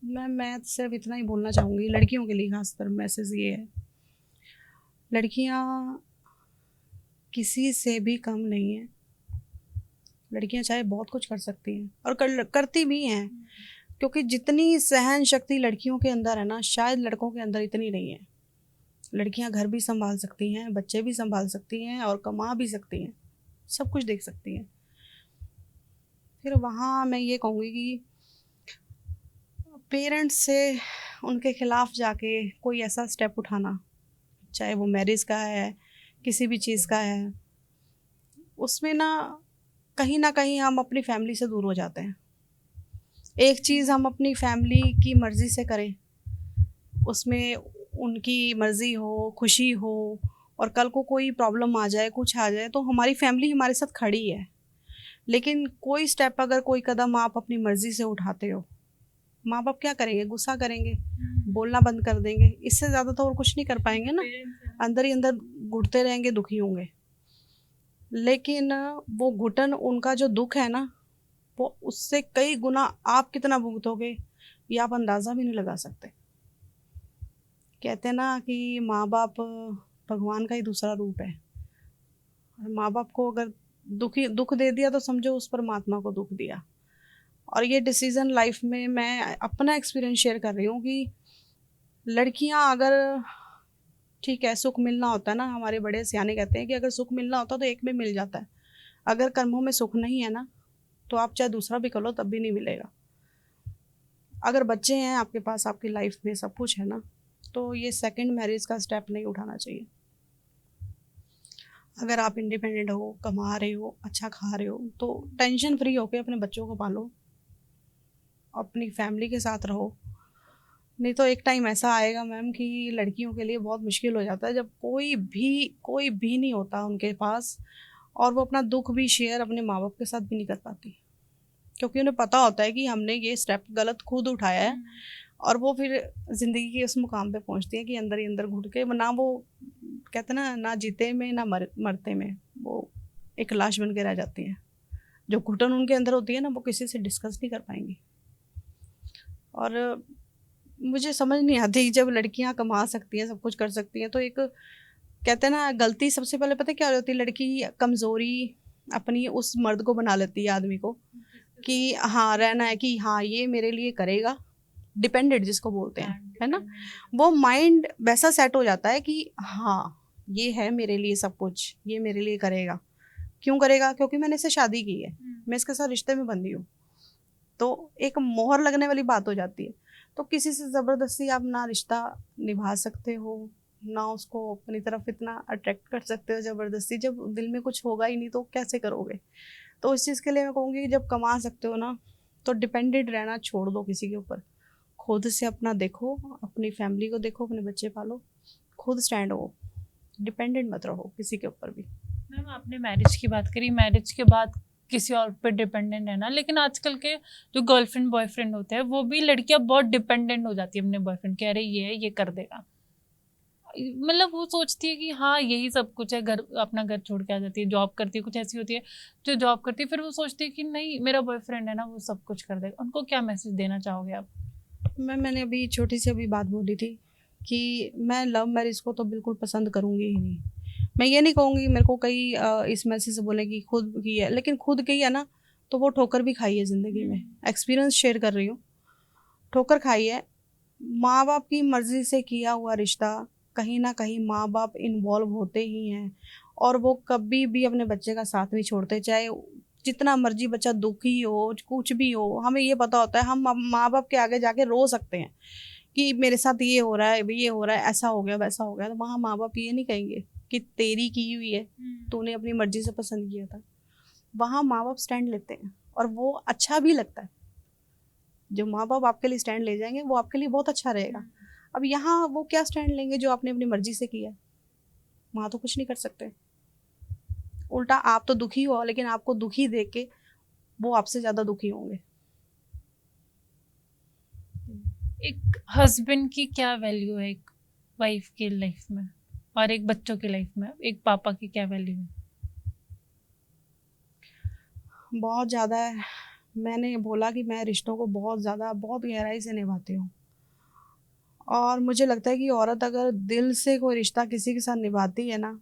मैं सिर्फ इतना ही बोलना चाहूँगी लड़कियों के लिए, खासकर मैसेज ये है, लड़कियाँ किसी से भी कम नहीं है। लड़कियां चाहे बहुत कुछ कर सकती हैं और करती भी हैं, क्योंकि जितनी सहन शक्ति लड़कियों के अंदर है ना, शायद लड़कों के अंदर इतनी नहीं है। लड़कियां घर भी संभाल सकती हैं, बच्चे भी संभाल सकती हैं और कमा भी सकती हैं, सब कुछ देख सकती हैं। फिर वहाँ मैं ये कहूँगी कि पेरेंट्स से उनके खिलाफ जाके कोई ऐसा स्टेप उठाना, चाहे वो मैरिज का है, किसी भी चीज़ का है, उसमें ना कहीं हम अपनी फैमिली से दूर हो जाते हैं। एक चीज़ हम अपनी फैमिली की मर्ज़ी से करें, उसमें उनकी मर्ज़ी हो, खुशी हो, और कल को कोई प्रॉब्लम आ जाए, कुछ आ जाए, तो हमारी फैमिली हमारे साथ खड़ी है। लेकिन कोई स्टेप, अगर कोई कदम आप अपनी मर्ज़ी से उठाते हो, माँ बाप क्या करेंगे? गुस्सा करेंगे, बोलना बंद कर देंगे, इससे ज़्यादा तो और कुछ नहीं कर पाएंगे ना, अंदर ही अंदर घुटते रहेंगे, दुखी होंगे। लेकिन वो घुटन, उनका जो दुख है ना, वो उससे कई गुना आप कितना भुगतोगे ये आप अंदाज़ा भी नहीं लगा सकते। कहते हैं ना कि माँ बाप भगवान का ही दूसरा रूप है, और माँ बाप को अगर दुख दे दिया तो समझो उस परमात्मा को दुख दिया। और ये डिसीज़न लाइफ में मैं अपना एक्सपीरियंस शेयर कर रही हूँ कि लड़कियाँ अगर, ठीक है, सुख मिलना होता है ना, हमारे बड़े सियाने कहते हैं कि अगर सुख मिलना होता तो एक में मिल जाता है। अगर कर्मों में सुख नहीं है ना, तो आप चाहे दूसरा भी कर लो तब भी नहीं मिलेगा। अगर बच्चे हैं आपके पास, आपकी लाइफ में सब कुछ है ना, तो ये सेकंड मैरिज का स्टेप नहीं उठाना चाहिए। अगर आप इंडिपेंडेंट हो, कमा रहे हो, अच्छा खा रहे हो, तो टेंशन फ्री होकर अपने बच्चों को पालो, अपनी फैमिली के साथ रहो। नहीं तो एक टाइम ऐसा आएगा मैम कि लड़कियों के लिए बहुत मुश्किल हो जाता है, जब कोई भी नहीं होता उनके पास, और वो अपना दुख भी शेयर अपने माँ बाप के साथ भी नहीं कर पाती, क्योंकि उन्हें पता होता है कि हमने ये स्टेप गलत खुद उठाया है। और वो फिर ज़िंदगी के उस मुकाम पे पहुंचती है कि अंदर ही अंदर घुट के, ना वो कहते ना जीते में ना मरते में, वो एक लाश बन के रह जाती हैं। जो घुटन उनके अंदर होती है ना, वो किसी से डिस्कस नहीं कर पाएंगी। और मुझे समझ नहीं आती, जब लड़कियां कमा सकती हैं, सब कुछ कर सकती हैं, तो एक कहते हैं ना, गलती सबसे पहले पता है क्या होती है? लड़की कमज़ोरी अपनी उस मर्द को बना लेती है, आदमी को, कि हाँ रहना है, कि हाँ ये मेरे लिए करेगा, डिपेंडेंट जिसको बोलते हैं, है ना। वो माइंड वैसा सेट हो जाता है कि हाँ ये है मेरे लिए सब कुछ, ये मेरे लिए करेगा। क्यों करेगा? क्योंकि मैंने इससे शादी की है, मैं इसके साथ रिश्ते में बंधी हूँ। तो एक मोहर लगने वाली बात हो जाती है। तो किसी से ज़बरदस्ती आप ना रिश्ता निभा सकते हो, ना उसको अपनी तरफ इतना अट्रैक्ट कर सकते हो ज़बरदस्ती। जब दिल में कुछ होगा ही नहीं तो कैसे करोगे? तो इस चीज़ के लिए मैं कहूँगी कि जब कमा सकते हो ना, तो डिपेंडेंट रहना छोड़ दो किसी के ऊपर। खुद से अपना देखो, अपनी फैमिली को देखो, अपने बच्चे पालो, खुद स्टैंड हो, डिपेंडेंट मत रहो किसी के ऊपर भी। मैम आपने मैरिज की बात करी, मैरिज के बाद किसी और पर डिपेंडेंट है ना, लेकिन आजकल के जो गर्लफ्रेंड बॉयफ्रेंड होते हैं वो भी लड़कियां बहुत डिपेंडेंट हो जाती है अपने बॉयफ्रेंड के, अरे ये है ये कर देगा, मतलब वो सोचती है कि हाँ यही सब कुछ है, घर अपना घर छोड़ के आ जाती है, जॉब करती है, कुछ ऐसी होती है जो जॉब करती है, फिर वो सोचती है कि नहीं मेरा बॉयफ्रेंड है ना वो सब कुछ कर देगा। उनको क्या मैसेज देना चाहोगे आप? मैंने अभी छोटी सी अभी बात बोली थी कि मैं लव मैरिज को तो बिल्कुल पसंद करूँगी ही नहीं। मैं ये नहीं कहूँगी, मेरे को कई इस मैसेज से बोले कि खुद की है, लेकिन खुद की है ना तो वो ठोकर भी खाई है ज़िंदगी में। एक्सपीरियंस शेयर कर रही हूँ, ठोकर खाई है। माँ बाप की मर्ज़ी से किया हुआ रिश्ता, कहीं ना कहीं माँ बाप इन्वॉल्व होते ही हैं, और वो कभी भी अपने बच्चे का साथ नहीं छोड़ते, चाहे जितना मर्जी बच्चा दुखी हो, कुछ भी हो। हमें ये पता होता है हम माँ बाप के आगे जाके रो सकते हैं कि मेरे साथ ये हो रहा है, ये हो रहा है, ऐसा हो गया, वैसा हो गया। तो वहाँ माँ बाप ये नहीं कहेंगे कि तेरी की हुई है, तूने अपनी मर्जी से पसंद किया था। वहाँ माँ बाप स्टैंड लेते हैं, और वो अच्छा भी लगता है। जो माँ बाप आपके लिए स्टैंड ले जाएंगे वो आपके लिए बहुत अच्छा रहेगा। अब यहाँ वो क्या स्टैंड लेंगे जो आपने अपनी मर्जी से किया है? वहाँ तो कुछ नहीं कर सकते। उल्टा आप तो दुखी हो, लेकिन आपको दुखी देख के वो आपसे ज्यादा दुखी होंगे। एक हस्बैंड की क्या वैल्यू है एक वाइफ की लाइफ में, और एक बच्चों की लाइफ में एक पापा की क्या वैल्यू है? बहुत ज़्यादा है। मैंने बोला कि मैं रिश्तों को बहुत ज़्यादा, बहुत गहराई से निभाती हूँ, और मुझे लगता है कि औरत अगर दिल से कोई रिश्ता किसी के साथ निभाती है ना,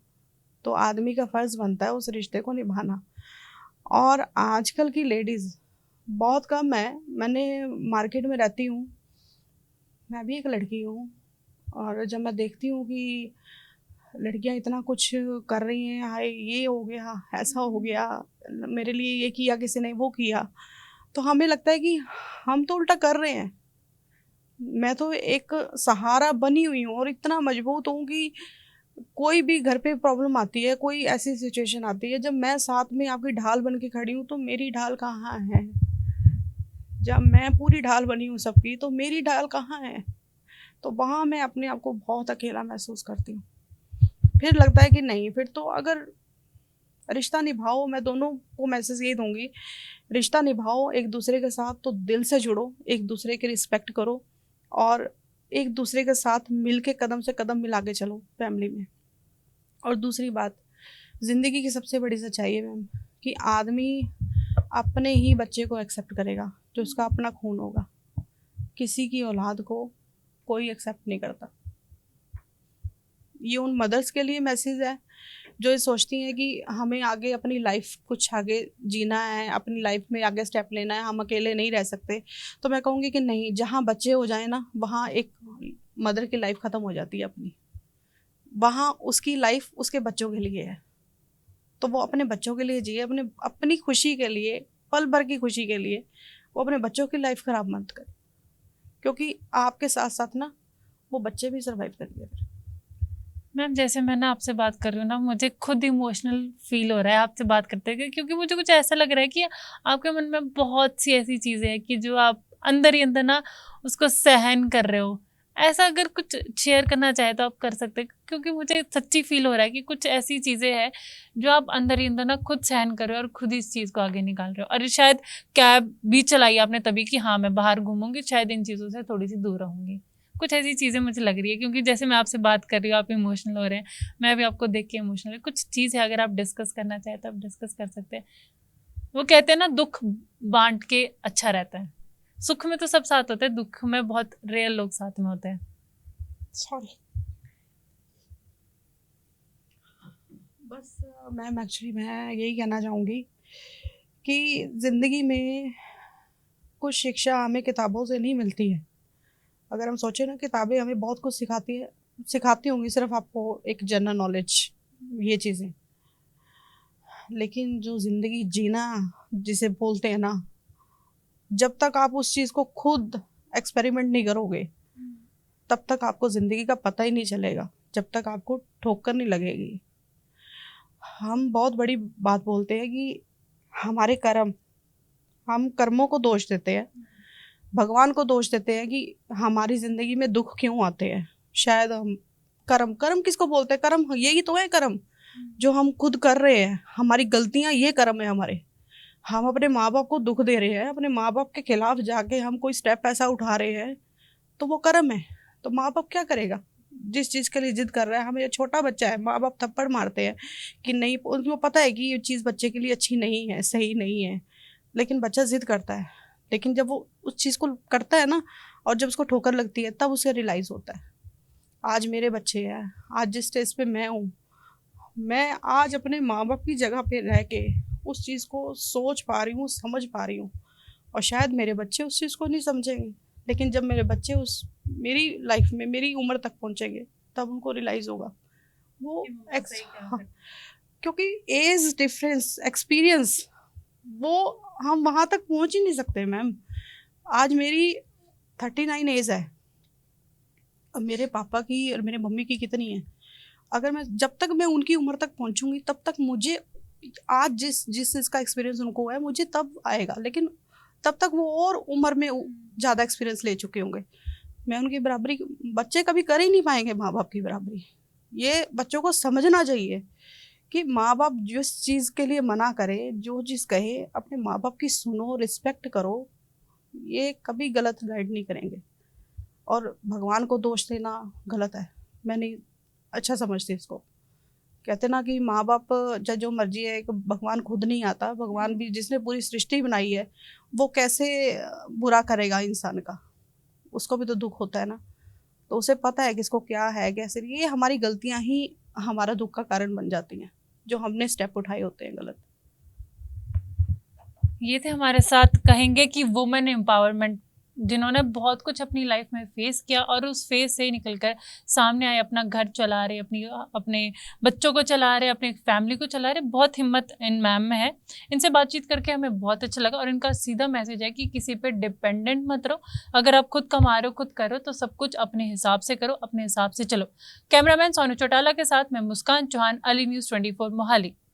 तो आदमी का फ़र्ज़ बनता है उस रिश्ते को निभाना। और आजकल की लेडीज़ बहुत कम है। मैंने मार्केट में रहती हूँ, मैं भी एक लड़की हूँ, और जब मैं देखती हूँ कि लड़कियाँ इतना कुछ कर रही हैं, हाय ये हो गया, ऐसा हो गया, मेरे लिए ये किया किसी ने, वो किया, तो हमें लगता है कि हम तो उल्टा कर रहे हैं। मैं तो एक सहारा बनी हुई हूँ और इतना मजबूत हूँ कि कोई भी घर पे प्रॉब्लम आती है, कोई ऐसी सिचुएशन आती है, जब मैं साथ में आपकी ढाल बन के खड़ी हूँ, तो मेरी ढाल कहाँ है? जब मैं पूरी ढाल बनी हूँ सबकी, तो मेरी ढाल कहाँ है? तो वहाँ मैं अपने आप को बहुत अकेला महसूस करती हूँ। फिर लगता है कि नहीं, फिर तो अगर रिश्ता निभाओ, मैं दोनों को मैसेज ये दूंगी, रिश्ता निभाओ एक दूसरे के साथ तो दिल से जुड़ो, एक दूसरे की रिस्पेक्ट करो, और एक दूसरे के साथ मिल के कदम से कदम मिला के चलो फैमिली में। और दूसरी बात, ज़िंदगी की सबसे बड़ी सच्चाई है मैम, कि आदमी अपने ही बच्चे को एक्सेप्ट करेगा जो उसका अपना खून होगा। किसी की औलाद को कोई एक्सेप्ट नहीं करता। ये उन मदर्स के लिए मैसेज है जो ये सोचती हैं कि हमें आगे अपनी लाइफ कुछ आगे जीना है, अपनी लाइफ में आगे स्टेप लेना है, हम अकेले नहीं रह सकते। तो मैं कहूँगी कि नहीं, जहाँ बच्चे हो जाए ना, वहाँ एक मदर की लाइफ ख़त्म हो जाती है अपनी। वहाँ उसकी लाइफ उसके बच्चों के लिए है, तो वो अपने बच्चों के लिए जिए, अपने अपनी खुशी के लिए, पल भर की खुशी के लिए। वो अपने बच्चों की लाइफ ख़राब मत करे, क्योंकि आपके साथ साथ ना वो बच्चे भी सर्वाइव करेंगे फिर। मैम जैसे मैं ना आपसे बात कर रही हूँ ना, मुझे खुद इमोशनल फील हो रहा है आपसे बात करते हुए, क्योंकि मुझे कुछ ऐसा लग रहा है कि आपके मन में बहुत सी ऐसी चीज़ें हैं कि जो आप अंदर ही अंदर ना उसको सहन कर रहे हो। ऐसा अगर कुछ शेयर करना चाहे तो आप कर सकते हैं, क्योंकि मुझे सच्ची फील हो रहा है कि कुछ ऐसी चीज़ें हैं जो आप अंदर ही अंदर ना खुद सहन कर रहे हो और खुद इस चीज़ को आगे निकाल रहे हो। और शायद कैब भी चलाई आपने तभी कि हाँ मैं बाहर घूमूंगी, शायद इन चीज़ों से थोड़ी सी दूर रहूंगी। कुछ ऐसी चीज़ें मुझे लग रही है, क्योंकि जैसे मैं आपसे बात कर रही हूँ आप इमोशनल हो रहे हैं, मैं भी आपको देख के इमोशनल है। कुछ चीज़ है अगर आप डिस्कस करना चाहे तो आप डिस्कस कर सकते हैं। वो कहते हैं ना दुख बांट के अच्छा रहता है। सुख में तो सब साथ होते हैं, दुख में बहुत रेयर लोग साथ में होते हैं। सॉरी। बस मैम एक्चुअली मैं यही कहना चाहूँगी कि ज़िंदगी में कुछ शिक्षा हमें किताबों से नहीं मिलती है। अगर हम सोचें ना, किताबें हमें बहुत कुछ सिखाती होंगी, सिर्फ आपको एक जनरल नॉलेज, ये चीज़ें, लेकिन जो ज़िंदगी जीना जिसे बोलते हैं ना, जब तक आप उस चीज़ को खुद एक्सपेरिमेंट नहीं करोगे, तब तक आपको ज़िंदगी का पता ही नहीं चलेगा, जब तक आपको ठोकर नहीं लगेगी। हम बहुत बड़ी बात बोलते हैं कि हमारे कर्म, हम कर्मों को दोष देते हैं, भगवान को दोष देते हैं कि हमारी ज़िंदगी में दुख क्यों आते हैं। शायद हम कर्म, कर्म किसको बोलते हैं? कर्म यही तो है, कर्म जो हम खुद कर रहे हैं, हमारी गलतियां, ये कर्म है हमारे। हम अपने माँ बाप को दुख दे रहे हैं, अपने माँ बाप के खिलाफ जाके हम कोई स्टेप ऐसा उठा रहे हैं, तो वो कर्म है। तो माँ बाप क्या करेगा? जिस चीज़ के लिए जिद कर रहा है, हमें छोटा बच्चा है, माँ बाप थप्पड़ मारते हैं कि नहीं, उनको पता है कि ये चीज़ बच्चे के लिए अच्छी नहीं है, सही नहीं है, लेकिन बच्चा जिद करता है। लेकिन जब वो उस चीज़ को करता है ना, और जब उसको ठोकर लगती है, तब उसे रियलाइज़ होता है। आज मेरे बच्चे हैं, आज जिस स्टेज पे मैं हूँ, मैं आज अपने माँ बाप की जगह पे रह के उस चीज़ को सोच पा रही हूँ, समझ पा रही हूँ। और शायद मेरे बच्चे उस चीज़ को नहीं समझेंगे, लेकिन जब मेरे बच्चे उस मेरी लाइफ में मेरी उम्र तक पहुँचेंगे तब उनको रियलाइज़ होगा वो हाँ, क्योंकि एज डिफरेंस, एक्सपीरियंस, वो हम वहाँ तक पहुँच ही नहीं सकते मैम। आज मेरी 39 एज है, अब मेरे पापा की और मेरे मम्मी की कितनी है? अगर मैं जब तक मैं उनकी उम्र तक पहुंचूंगी तब तक मुझे आज जिस जिस चीज़ का एक्सपीरियंस उनको है मुझे तब आएगा, लेकिन तब तक वो और उम्र में ज़्यादा एक्सपीरियंस ले चुके होंगे। मैं उनकी बराबरी बच्चे कभी कर ही नहीं पाएंगे माँ बाप की बराबरी। ये बच्चों को समझना चाहिए कि माँ बाप जिस चीज़ के लिए मना करे, जो चीज़ कहे, अपने माँ बाप की सुनो, रिस्पेक्ट करो, ये कभी गलत गाइड नहीं करेंगे। और भगवान को दोष देना गलत है, मैं नहीं अच्छा समझती इसको। कहते ना कि माँ बाप चाहे जो मर्जी है, कि भगवान खुद नहीं आता, भगवान भी जिसने पूरी सृष्टि बनाई है वो कैसे बुरा करेगा इंसान का, उसको भी तो दुख होता है ना। तो उसे पता है कि इसको क्या है कैसे, ये हमारी गलतियां ही हमारा दुख का कारण बन जाती हैं, जो हमने स्टेप उठाए होते हैं गलत। ये थे हमारे साथ कहेंगे कि वुमेन एम्पावरमेंट, जिन्होंने बहुत कुछ अपनी लाइफ में फेस किया और उस फेस से निकलकर सामने आए, अपना घर चला रहे, अपने बच्चों को चला रहे, अपनी फैमिली को चला रहे। बहुत हिम्मत इन मैम में है। इनसे बातचीत करके हमें बहुत अच्छा लगा और इनका सीधा मैसेज है कि किसी पे डिपेंडेंट मत रहो। अगर आप खुद कमा रहे हो, खुद करो, तो सब कुछ अपने हिसाब से करो, अपने हिसाब से चलो। कैमरामैन सोनू चौटाला के साथ मैं मुस्कान चौहान, अली न्यूज़ 24 मोहाली।